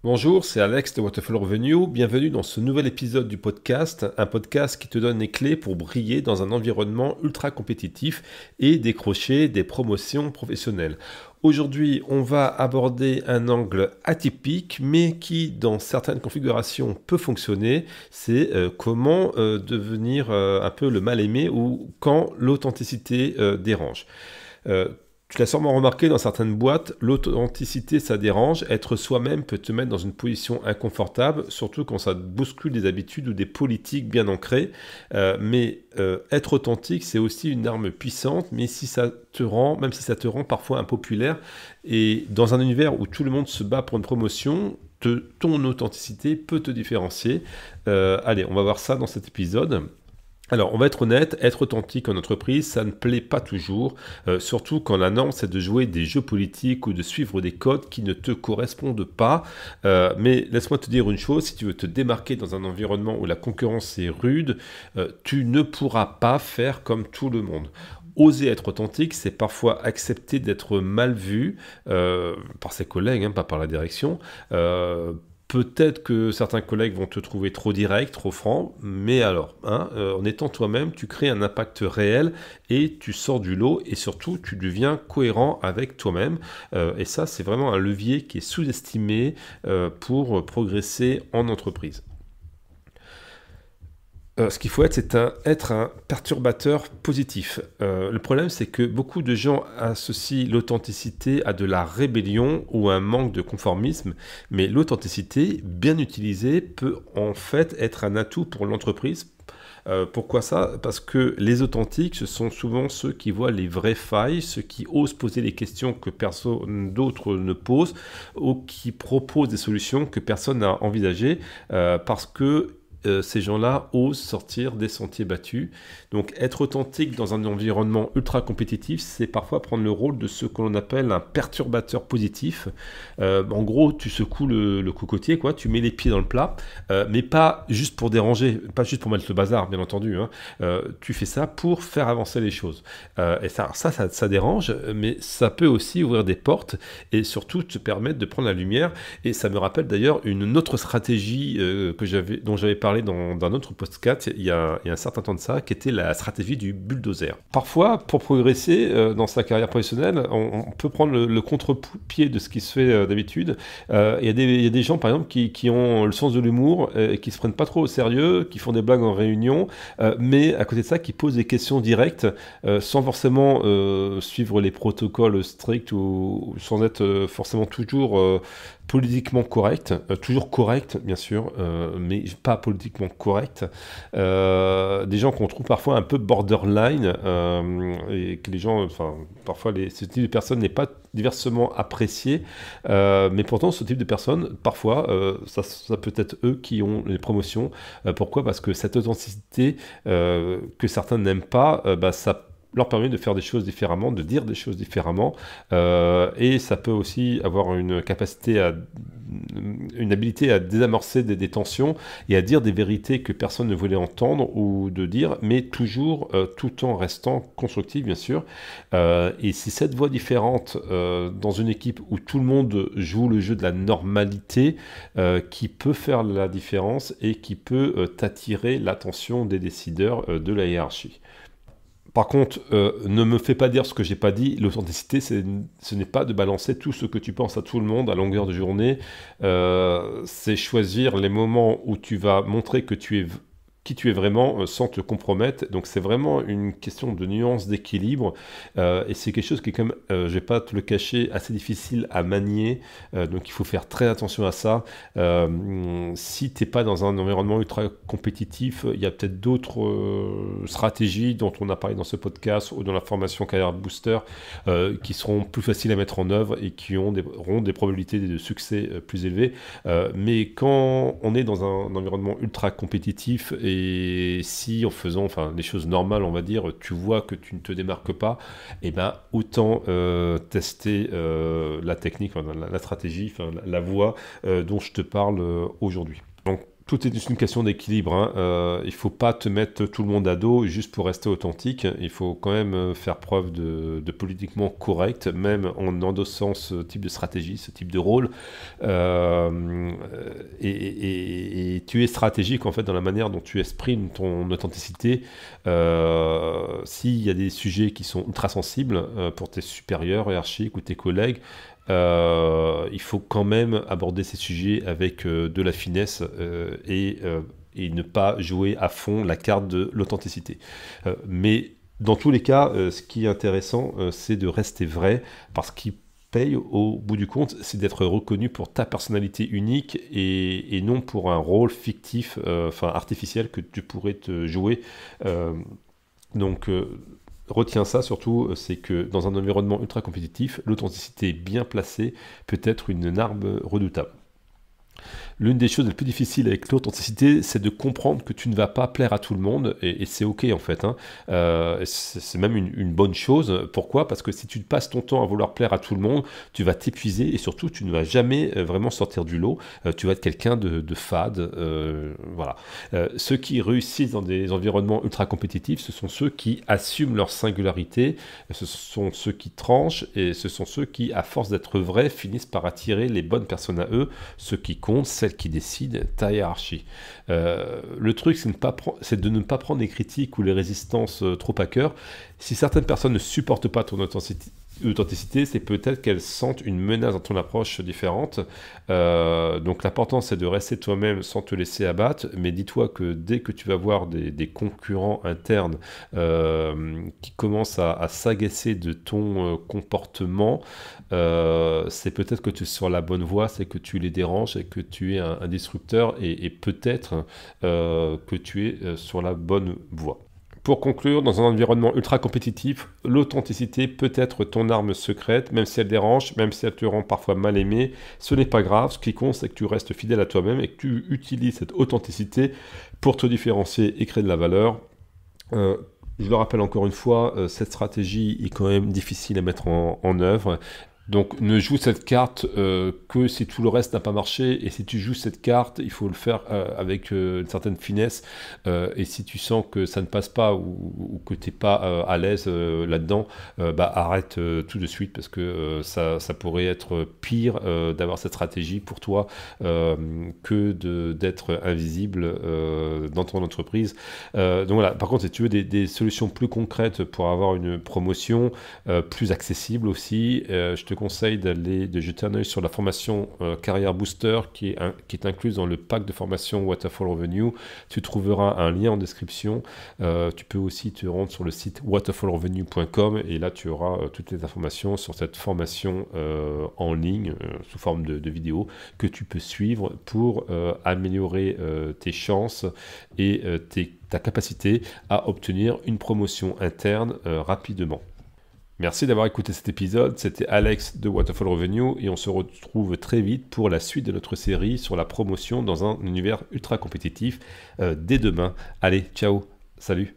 Bonjour, c'est Alex de Waterfall Revenue. Bienvenue dans ce nouvel épisode du podcast, un podcast qui te donne les clés pour briller dans un environnement ultra compétitif et décrocher des promotions professionnelles. Aujourd'hui, on va aborder un angle atypique, mais qui, dans certaines configurations, peut fonctionner. C'est comment devenir un peu le mal-aimé ou quand l'authenticité dérange. Tu l'as sûrement remarqué dans certaines boîtes, l'authenticité ça dérange, être soi-même peut te mettre dans une position inconfortable, surtout quand ça bouscule des habitudes ou des politiques bien ancrées. Mais être authentique c'est aussi une arme puissante, mais si ça te rend, même si ça te rend parfois impopulaire, et dans un univers où tout le monde se bat pour une promotion, ton authenticité peut te différencier. Allez, on va voir ça dans cet épisode. Alors, on va être honnête, être authentique en entreprise, ça ne plaît pas toujours, surtout quand la norme c'est de jouer des jeux politiques ou de suivre des codes qui ne te correspondent pas. Mais laisse-moi te dire une chose, si tu veux te démarquer dans un environnement où la concurrence est rude, tu ne pourras pas faire comme tout le monde. Oser être authentique, c'est parfois accepter d'être mal vu par ses collègues, pas par la direction. Peut-être que certains collègues vont te trouver trop direct, trop franc, mais alors, en étant toi-même, tu crées un impact réel et tu sors du lot et surtout, tu deviens cohérent avec toi-même. Et ça, c'est vraiment un levier qui est sous-estimé pour progresser en entreprise. Ce qu'il faut être, c'est être un perturbateur positif. Le problème, c'est que beaucoup de gens associent l'authenticité à de la rébellion ou un manque de conformisme, mais l'authenticité, bien utilisée, peut en fait être un atout pour l'entreprise. Pourquoi ça? Parce que les authentiques, ce sont souvent ceux qui voient les vraies failles, ceux qui osent poser les questions que personne d'autre ne pose, ou qui proposent des solutions que personne n'a envisagées, parce que ces gens-là osent sortir des sentiers battus. Donc être authentique dans un environnement ultra compétitif, c'est parfois prendre le rôle de ce que l'on appelle un perturbateur positif. En gros, tu secoues le cocotier, quoi, tu mets les pieds dans le plat, mais pas juste pour déranger, pas juste pour mettre le bazar, bien entendu. Tu fais ça pour faire avancer les choses. Et ça dérange, mais ça peut aussi ouvrir des portes et surtout te permettre de prendre la lumière. Et ça me rappelle d'ailleurs une autre stratégie dont j'avais parlé dans un autre podcast il y a un certain temps de ça, qui était la stratégie du bulldozer. Parfois, pour progresser dans sa carrière professionnelle, on peut prendre le contre-pied de ce qui se fait d'habitude. Il y a des gens, par exemple, qui ont le sens de l'humour et qui se prennent pas trop au sérieux, qui font des blagues en réunion, mais à côté de ça, qui posent des questions directes sans forcément suivre les protocoles stricts ou sans être forcément toujours politiquement correct, toujours correct bien sûr, mais pas politiquement correct. Des gens qu'on trouve parfois un peu borderline et que les gens, enfin parfois ce type de personne n'est pas diversement apprécié, mais pourtant ce type de personnes, parfois, ça peut être eux qui ont les promotions. Pourquoi? Parce que cette authenticité que certains n'aiment pas, ça leur permet de faire des choses différemment, de dire des choses différemment, et ça peut aussi avoir une habilité à désamorcer des tensions et à dire des vérités que personne ne voulait entendre ou de dire, mais toujours tout en restant constructif, bien sûr. Et si cette voix différente dans une équipe où tout le monde joue le jeu de la normalité, qui peut faire la différence et qui peut attirer l'attention des décideurs de la hiérarchie. Par contre, ne me fais pas dire ce que j'ai pas dit. L'authenticité, ce n'est pas de balancer tout ce que tu penses à tout le monde à longueur de journée. C'est choisir les moments où tu vas montrer que tu es qui tu es vraiment sans te compromettre. Donc c'est vraiment une question de nuance, d'équilibre. Et c'est quelque chose qui est quand même, je vais pas te le cacher, assez difficile à manier. Donc il faut faire très attention à ça. Si t'es pas dans un environnement ultra compétitif, il y a peut-être d'autres stratégies dont on a parlé dans ce podcast ou dans la formation Career Booster qui seront plus faciles à mettre en œuvre et qui auront des probabilités de succès plus élevées. Mais quand on est dans un environnement ultra compétitif et si en faisant les choses normales, on va dire, tu vois que tu ne te démarques pas, et ben autant tester la technique, la stratégie, la voie dont je te parle aujourd'hui. Donc tout est juste une question d'équilibre. Il ne faut pas te mettre tout le monde à dos juste pour rester authentique. Il faut quand même faire preuve de politiquement correct, même en endossant ce type de stratégie, ce type de rôle. et tu es stratégique en fait dans la manière dont tu exprimes ton authenticité. S'il y a des sujets qui sont ultra sensibles pour tes supérieurs hiérarchiques ou tes collègues, il faut quand même aborder ces sujets avec de la finesse et ne pas jouer à fond la carte de l'authenticité. Mais dans tous les cas, ce qui est intéressant, c'est de rester vrai, parce qu'il paye au bout du compte, c'est d'être reconnu pour ta personnalité unique et non pour un rôle fictif, enfin artificiel que tu pourrais te jouer. Donc retiens ça surtout, c'est que dans un environnement ultra compétitif, l'authenticité bien placée peut être une arme redoutable. L'une des choses les plus difficiles avec l'authenticité, c'est de comprendre que tu ne vas pas plaire à tout le monde, et c'est ok en fait, hein. C'est même une bonne chose. Pourquoi? Parce que si tu passes ton temps à vouloir plaire à tout le monde, tu vas t'épuiser et surtout tu ne vas jamais vraiment sortir du lot. Tu vas être quelqu'un de fade. Voilà. Ceux qui réussissent dans des environnements ultra compétitifs, ce sont ceux qui assument leur singularité, ce sont ceux qui tranchent et ce sont ceux qui, à force d'être vrais, finissent par attirer les bonnes personnes à eux, ceux qui comptent, celle qui décide, ta hiérarchie. Le truc, c'est de ne pas prendre les critiques ou les résistances trop à cœur. Si certaines personnes ne supportent pas ton authenticité, c'est peut-être qu'elles sentent une menace dans ton approche différente. Donc l'important, c'est de rester toi-même sans te laisser abattre, mais dis-toi que dès que tu vas voir des concurrents internes qui commencent à s'agacer de ton comportement, c'est peut-être que tu es sur la bonne voie, c'est que tu les déranges et que tu es un disrupteur, et peut-être que tu es sur la bonne voie. Pour conclure, dans un environnement ultra compétitif, l'authenticité peut être ton arme secrète, même si elle dérange, même si elle te rend parfois mal aimé. Ce n'est pas grave, ce qui compte, c'est que tu restes fidèle à toi-même et que tu utilises cette authenticité pour te différencier et créer de la valeur. Je le rappelle encore une fois, cette stratégie est quand même difficile à mettre en œuvre. Donc ne joue cette carte que si tout le reste n'a pas marché, et si tu joues cette carte, il faut le faire avec une certaine finesse, et si tu sens que ça ne passe pas ou que tu n'es pas à l'aise là-dedans, arrête tout de suite, parce que ça pourrait être pire d'avoir cette stratégie pour toi que d'être invisible dans ton entreprise. Donc voilà, par contre, si tu veux des solutions plus concrètes pour avoir une promotion plus accessible aussi, je te conseille de jeter un œil sur la formation Carrière Booster qui est incluse dans le pack de formation Waterfall Revenue. Tu trouveras un lien en description. Tu peux aussi te rendre sur le site waterfallrevenue.com, et là tu auras toutes les informations sur cette formation en ligne sous forme de vidéo que tu peux suivre pour améliorer tes chances et ta capacité à obtenir une promotion interne rapidement. Merci d'avoir écouté cet épisode, c'était Alex de Waterfall Revenue, et on se retrouve très vite pour la suite de notre série sur la promotion dans un univers ultra compétitif dès demain. Allez, ciao, salut!